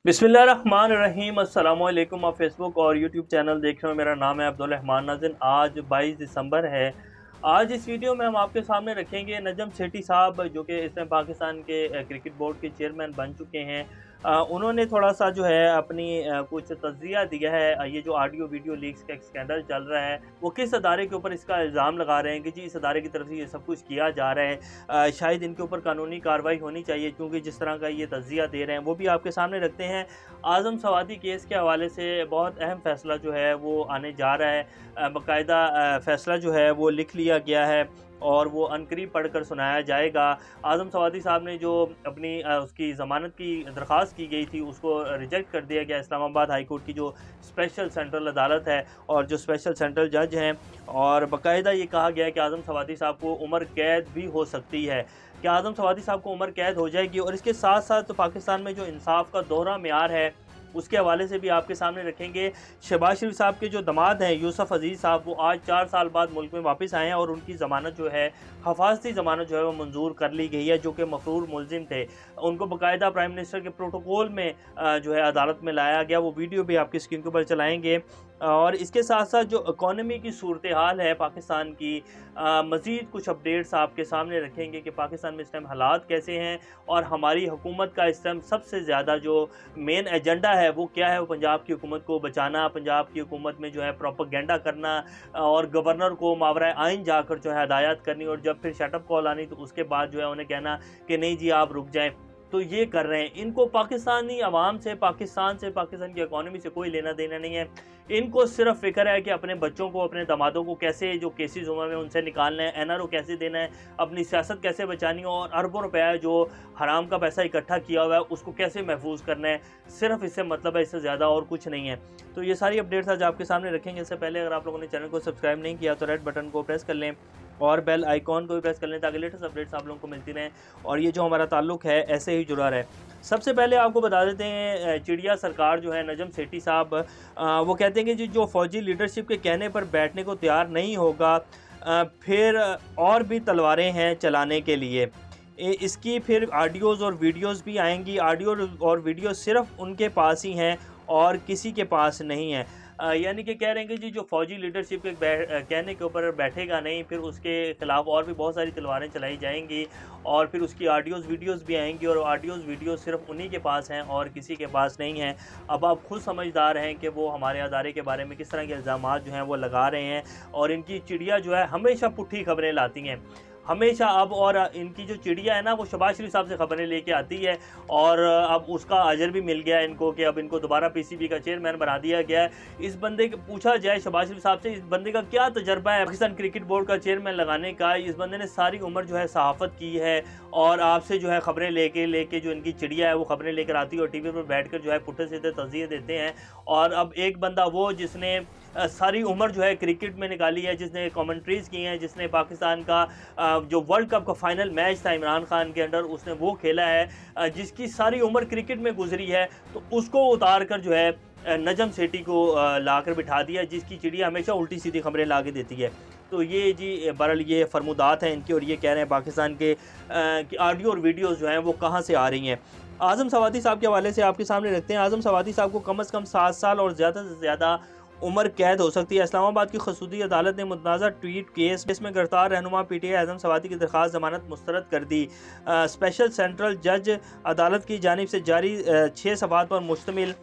बिस्मिल्लाहिर्रहमानिर्रहीम। अस्सलामुअलैकुम। आप फेसबुक और यूट्यूब चैनल देख रहे हो। मेरा नाम है अब्दुल रहमान नाज़िन। आज 22 दिसंबर है। आज इस वीडियो में हम आपके सामने रखेंगे नजम सेठी साहब, जो कि इस टाइम पाकिस्तान के क्रिकेट बोर्ड के चेयरमैन बन चुके हैं। उन्होंने थोड़ा सा जो है अपनी कुछ तज़किया दिया है। ये जो ऑडियो वीडियो लीक्स का एक स्कैंडल चल रहा है, वो किस अदारे के ऊपर इसका इल्ज़ाम लगा रहे हैं कि जी इस अदारे की तरफ से ये सब कुछ किया जा रहा है। शायद इनके ऊपर कानूनी कार्रवाई होनी चाहिए, क्योंकि जिस तरह का ये तज़किया दे रहे हैं वो भी आपके सामने रखते हैं। आज़म सवादी केस के हवाले से बहुत अहम फ़ैसला जो है वो आने जा रहा है। बाकायदा फ़ैसला जो है वो लिख लिया गया है और वो अनकरीब पढ़ कर सुनाया जाएगा। आज़म सवादी साहब ने जो अपनी उसकी ज़मानत की दरख्वास्त की गई थी, उसको रिजेक्ट कर दिया गया इस्लामाबाद हाई कोर्ट की जो स्पेशल सेंट्रल अदालत है और जो स्पेशल सेंट्रल जज हैं। और बाकायदा ये कहा गया है कि आज़म सवादी साहब को उम्र कैद भी हो सकती है। कि आज़म सवादी साहब को उम्र कैद हो जाएगी। और इसके साथ साथ तो पाकिस्तान में जो इंसाफ का दोहरा मेयार है, उसके हवाले से भी आपके सामने रखेंगे। शहबाज शरीफ साहब के जो दामाद हैं यूसुफ अजीज़ साहब, वो आज 4 साल बाद मुल्क में वापस आए हैं और उनकी ज़मानत जो है, हफाजती ज़मानत जो है वो मंजूर कर ली गई है, जो कि मफरूर मुलजिम थे। उनको बाकायदा प्राइम मिनिस्टर के प्रोटोकॉल में जो है अदालत में लाया गया। वो वीडियो भी आपकी स्क्रीन के ऊपर चलाएँगे। और इसके साथ साथ जो इकॉनमी की सूरत हाल है पाकिस्तान की, मज़ीद कुछ अपडेट्स आपके सामने रखेंगे कि पाकिस्तान में इस टाइम हालात कैसे हैं और हमारी हुकूमत का इस टाइम सबसे ज़्यादा जो मेन एजेंडा है वो क्या है। वो पंजाब की हुकूमत को बचाना, पंजाब की हुकूमत में जो है प्रोपेगेंडा करना और गवर्नर को मावरा आइन जाकर जो है हदायत करनी, और जब फिर शटअप कॉल आनी तो उसके बाद जो है उन्हें कहना कि नहीं जी आप रुक जाएँ। तो ये कर रहे हैं। इनको पाकिस्तानी अवाम से, पाकिस्तान से, पाकिस्तान की इकॉनमी से कोई लेना देना नहीं है। इनको सिर्फ फ़िक्र है कि अपने बच्चों को, अपने दामादों को कैसे जो केसेस हुए हैं उनसे निकालना है, एनआरओ कैसे देना है, अपनी सियासत कैसे बचानी है और अरबों रुपया जो हराम का पैसा इकट्ठा किया हुआ है उसको कैसे महफूज करना है। सिर्फ इससे मतलब है, इससे ज़्यादा और कुछ नहीं है। तो ये सारी अपडेट्स आज आपके सामने रखेंगे। इससे पहले अगर आप लोगों ने चैनल को सब्सक्राइब नहीं किया तो रेड बटन को प्रेस कर लें और बेल आइकॉन को भी प्रेस कर लें, ताकि लेटेस्ट अपडेट्स आप लोगों को मिलती रहें और ये जो हमारा ताल्लुक़ है ऐसे ही जुड़ा रहे। सबसे पहले आपको बता देते हैं, चिड़िया सरकार जो है नजम सेठी साहब, वो कहते हैं कि जो फ़ौजी लीडरशिप के कहने पर बैठने को तैयार नहीं होगा, फिर और भी तलवारें हैं चलाने के लिए। इसकी फिर ऑडियोज़ और वीडियोज़ भी आएंगी। ऑडियो और वीडियो सिर्फ उनके पास ही हैं और किसी के पास नहीं है। यानी कि कह रहे हैं कि जी जो फ़ौजी लीडरशिप के कहने के ऊपर बैठेगा नहीं, फिर उसके ख़िलाफ़ और भी बहुत सारी तलवारें चलाई जाएंगी और फिर उसकी ऑडियोज़ वीडियोज़ भी आएंगी और ऑडियोज़ वीडियोज़ सिर्फ उन्हीं के पास हैं और किसी के पास नहीं हैं। अब आप खुद समझदार हैं कि वो हमारे अदारे के बारे में किस तरह के इल्ज़ामात जो हैं वो लगा रहे हैं। और इनकी चिड़िया जो है हमेशा पुट्ठी खबरें लाती हैं हमेशा। अब और इनकी जो चिड़िया है ना, वो शहबाज शरीफ साहब से खबरें लेके आती है और अब उसका अजर भी मिल गया है इनको कि अब इनको दोबारा पीसीबी का चेयरमैन बना दिया गया है। इस बंदे को पूछा जाए शहबाज शरीफ साहब से, इस बंदे का क्या तजर्बा है पाकिस्तान क्रिकेट बोर्ड का चेयरमैन लगाने का। इस बंदे ने सारी उम्र जो है सहाफ़त की है और आपसे जो है खबरें लेके जो इनकी चिड़िया है वो खबरें लेकर आती है और टीवी पर बैठ कर जो है पुट्ठे सीधे तज़किये देते हैं। और अब एक बंदा वो जिसने सारी उम्र जो है क्रिकेट में निकाली है, जिसने कमेंट्रीज़ की हैं, जिसने पाकिस्तान का जो वर्ल्ड कप का फाइनल मैच था इमरान खान के अंडर, उसने वो खेला है, जिसकी सारी उम्र क्रिकेट में गुजरी है, तो उसको उतार कर जो है नजम सेठी को लाकर बिठा दिया, जिसकी चिड़िया हमेशा उल्टी सीधी खबरें ला के देती है। तो ये जी बहरहाल ये फरमुदात हैं इनकी और ये कह रहे हैं पाकिस्तान के ऑडियो और वीडियोज़ जो हैं वो कहाँ से आ रही हैं। आज़म सवादी साहब के हवाले से आपके सामने रखते हैं। आज़म सवादी साहब को कम से कम 7 साल और ज़्यादा से ज़्यादा उम्र कैद हो सकती है। इस्लामाबाद की खसूसी अदालत ने मुतनाज़ा ट्वीट केस में गिरफ्तार रहनुमा पीटीआई आज़म सवादी की दरख्वास्त ज़मानत मुस्तरद कर दी। स्पेशल सेंट्रल जज अदालत की जानिब से जारी 6 सफ़हात पर मुश्तमिल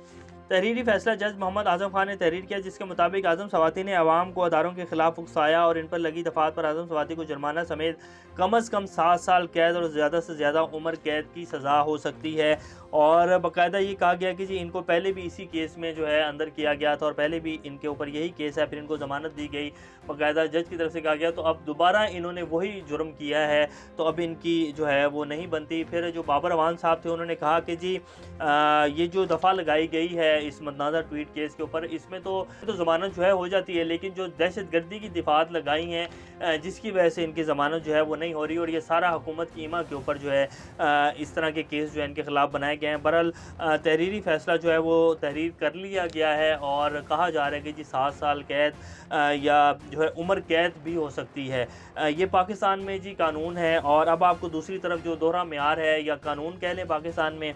तहरीरी फैसला जज मोहम्मद आज़म खान ने तहरीर किया, जिसके मुताबिक आज़म सवाती ने अवाम को अदारों के खिलाफ उकसाया और इन पर लगी दफात पर आज़म सवाती को जुर्माना समेत कम अज़ कम 7 साल कैद और ज़्यादा से ज़्यादा उम्र कैद की सज़ा हो सकती है। और बाकायदा ये कहा गया कि जी इनको पहले भी इसी केस में जो है अंदर किया गया था और पहले भी इनके ऊपर यही केस है, फिर इनको ज़मानत दी गई, बाकायदा जज की तरफ से कहा गया, तो अब दोबारा इन्होंने वही जुर्म किया है, तो अब इनकी जो है वो नहीं बनती। फिर जो बाबर अवान साहब थे उन्होंने कहा कि जी ये जो दफ़ा लगाई गई है इस मतनाज़ा ट्वीट केस के ऊपर, इसमें तो ज़मानत जो है हो जाती है, लेकिन जो दहशत गर्दी की दिफात लगाई हैं जिसकी वजह से इनकी ज़मानत जो है वो नहीं हो रही और ये सारा हुकूमत की ईमा के ऊपर जो है इस तरह के केस जो है इनके ख़िलाफ़ बनाए गए हैं। बहरहाल तहरीरी फ़ैसला जो है वो तहरीर कर लिया गया है और कहा जा रहा है कि जी 7 साल कैद या जो है उम्र कैद भी हो सकती है। ये पाकिस्तान में जी कानून है। और अब आपको दूसरी तरफ जो दोहरा मेयार है या कानून कह लें पाकिस्तान में,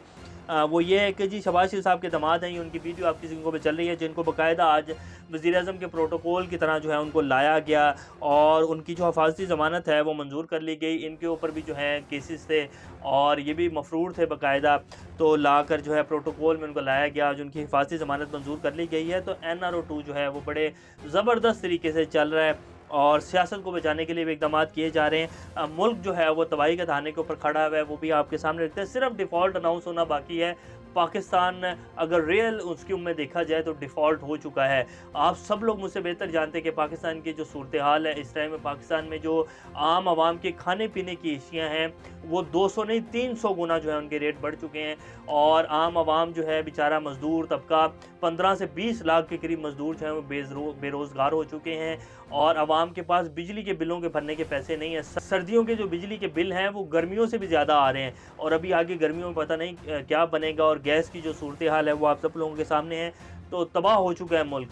وہ یہ ہے کہ جی शहबाज शरीफ साहब के दामाद हैं, ये उनकी वीडियो आपकी स्क्रीन पे चल रही है, जिनको बाकायदा आज वज़ीर-ए-आज़म के प्रोटोकॉल की तरह जो है उनको लाया गया और उनकी जो हिफाजती ज़मानत है वो मंजूर कर ली गई। इनके ऊपर भी जो है केसेस थे और ये भी मफरूर थे बाकायदा, तो लाकर जो है प्रोटोकॉल में उनको लाया गया, जो उनकी हिफाजती ज़मानत मंजूर कर ली गई है। तो NRO2 जो है वो बड़े ज़बरदस्त तरीके से चल रहा है और सियासत को बचाने के लिए भी इक़दाम किए जा रहे हैं। मुल्क जो है वो तबाही के धाने के ऊपर खड़ा हुआ है, वो भी आपके सामने रखते हैं। सिर्फ डिफ़ॉल्ट अनाउंस होना बाकी है। पाकिस्तान अगर रियल उसकी उम्र देखा जाए तो डिफ़ॉल्ट हो चुका है। आप सब लोग मुझसे बेहतर जानते हैं कि पाकिस्तान की जो सूरत हाल है इस टाइम में, पाकिस्तान में जो आम आवाम के खाने पीने की अशियाँ हैं वो 200 नहीं 300 गुना जो है उनके रेट बढ़ चुके हैं। और आम आवाम जो है बेचारा मज़दूर तबका 15 से 20 लाख के करीब मज़दूर जो हैं वो बेरोज़गार हो चुके हैं और आवाम के पास बिजली के बिलों के भरने के पैसे नहीं हैं। सर्दियों के जो बिजली के बिल हैं वो गर्मियों से भी ज़्यादा आ रहे हैं और अभी आगे गर्मियों में पता नहीं क्या बनेगा। और गैस की जो सूरत हाल है वो आप सब लोगों के सामने है। तो तबाह हो चुका है मुल्क,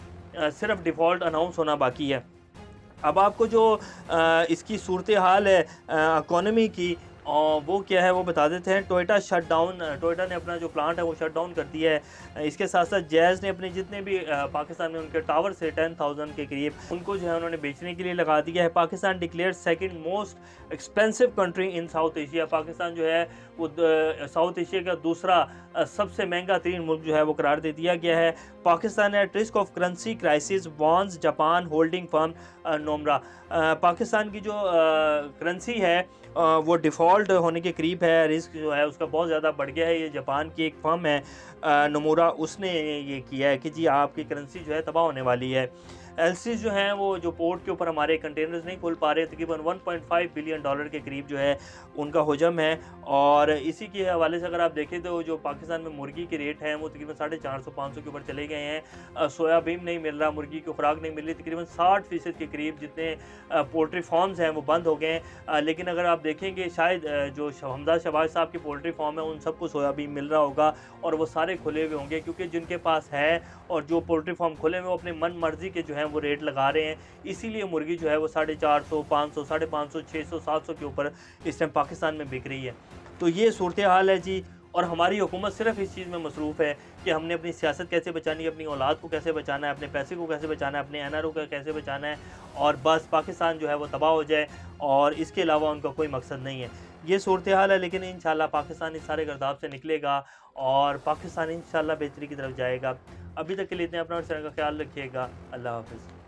सिर्फ डिफ़ॉल्ट अनाउंस होना बाकी है। अब आपको जो इसकी सूरत हाल है इकॉनमी की और वो क्या है वो बता देते हैं। टोयोटा शट डाउन, टोयोटा ने अपना जो प्लांट है वो शट डाउन कर दिया है। इसके साथ साथ जैज़ ने अपने जितने भी पाकिस्तान में उनके टावर से 10,000 के करीब उनको जो है उन्होंने बेचने के लिए लगा दिया है। Pakistan declare second most expensive country in south Asia. Pakistan जो है वो साउथ एशिया का दूसरा सबसे महंगा तरीन मुल्क जो है वो करार दे दिया गया है। Pakistan at risk of currency crisis warns Japan holding firm Nomura. Pakistan की जो करेंसी है वो डिफ़ॉल्ट होने के करीब है, रिस्क जो है उसका बहुत ज़्यादा बढ़ गया है। ये जापान की एक फर्म है नोमुरा, उसने ये किया है कि जी आपकी करेंसी जो है तबाह होने वाली है। एलसीज जो हैं वो जो पोर्ट के ऊपर हमारे कंटेनर्स नहीं खुल पा रहे, तकरीबन $1.5 बिलियन के करीब जो है उनका हुजम है। और इसी के हवाले से अगर आप देखें तो जो पाकिस्तान में मुर्गी के रेट हैं वो तकरीबन 450-500 के ऊपर चले गए हैं। सोयाबीन नहीं मिल रहा, मुर्गी को खुराक नहीं मिल रही, तकरीबन 60% के करीब जितने पोल्ट्री फार्म्स हैं वो बंद हो गए हैं। लेकिन अगर आप देखेंगे शायद जो हमजा शहबाज साहब की पोल्ट्री फार्म है उन सबको सोयाबीन मिल रहा होगा और वो सारे खुले हुए होंगे, क्योंकि जिनके पास है और जो पोल्ट्री फार्म खुले हुए वो अपने मन मर्जी के जो है वो रेट लगा रहे हैं। इसीलिए मुर्गी जो है वो 450, 500, 550, 600, 700 के ऊपर इस टाइम पाकिस्तान में बिक रही है। तो ये सूरत हाल है जी। और हमारी हुकूमत सिर्फ इस चीज़ में मसरूफ़ है कि हमने अपनी सियासत कैसे बचानी है, अपनी औलाद को कैसे बचाना है, अपने पैसे को कैसे बचाना है, अपने NRO को कैसे बचाना है, और बस पाकिस्तान जो है वो तबाह हो जाए और इसके अलावा उनका कोई मकसद नहीं है। ये सूरत हाल है, लेकिन इंशाल्लाह पाकिस्तान इस सारे गर्दाब से निकलेगा और पाकिस्तान इंशाल्लाह बेहतरी की तरफ जाएगा। अभी तक के लिए इतने, अपना और चैनल का ख्याल रखिएगा। अल्लाह हाफ़िज़।